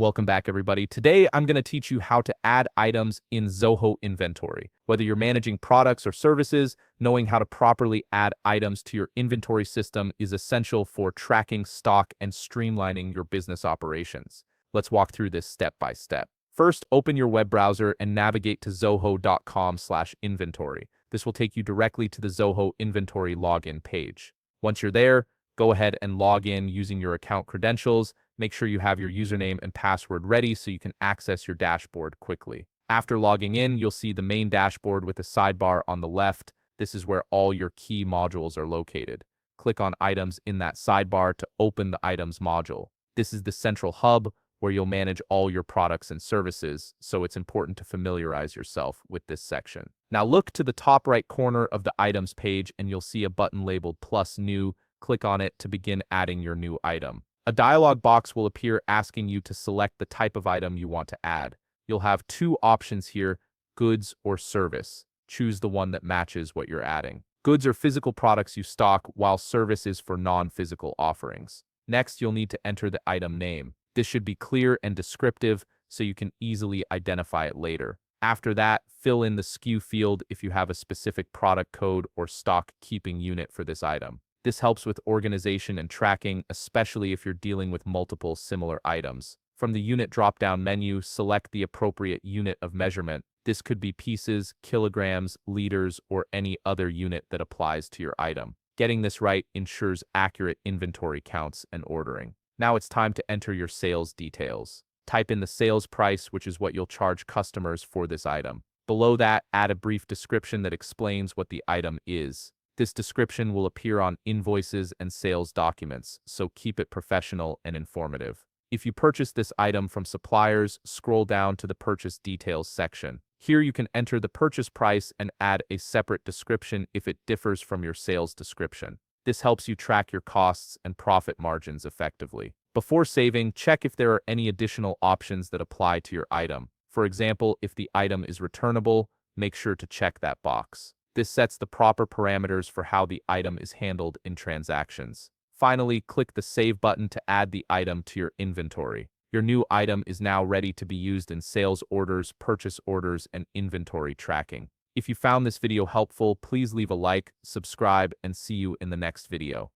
Welcome back, everybody. Today, I'm going to teach you how to add items in Zoho Inventory. Whether you're managing products or services, knowing how to properly add items to your inventory system is essential for tracking stock and streamlining your business operations. Let's walk through this step by step. First, open your web browser and navigate to zoho.com/inventory. This will take you directly to the Zoho Inventory login page. Once you're there, go ahead and log in using your account credentials. Make sure you have your username and password ready so you can access your dashboard quickly. After logging in, you'll see the main dashboard with a sidebar on the left. This is where all your key modules are located. Click on items in that sidebar to open the items module. This is the central hub where you'll manage all your products and services, so it's important to familiarize yourself with this section. Now look to the top right corner of the items page and you'll see a button labeled Plus New. Click on it to begin adding your new item. A dialog box will appear asking you to select the type of item you want to add. You'll have two options here, goods or service. Choose the one that matches what you're adding. Goods are physical products you stock, while service is for non-physical offerings. Next, you'll need to enter the item name. This should be clear and descriptive so you can easily identify it later. After that, fill in the SKU field if you have a specific product code or stock keeping unit for this item. This helps with organization and tracking, especially if you're dealing with multiple similar items. From the unit drop-down menu, select the appropriate unit of measurement. This could be pieces, kilograms, liters, or any other unit that applies to your item. Getting this right ensures accurate inventory counts and ordering. Now it's time to enter your sales details. Type in the sales price, which is what you'll charge customers for this item. Below that, add a brief description that explains what the item is. This description will appear on invoices and sales documents, so keep it professional and informative. If you purchase this item from suppliers, scroll down to the purchase details section. Here you can enter the purchase price and add a separate description if it differs from your sales description. This helps you track your costs and profit margins effectively. Before saving, check if there are any additional options that apply to your item. For example, if the item is returnable, make sure to check that box. This sets the proper parameters for how the item is handled in transactions. Finally, click the Save button to add the item to your inventory. Your new item is now ready to be used in sales orders, purchase orders, and inventory tracking. If you found this video helpful, please leave a like, subscribe, and see you in the next video.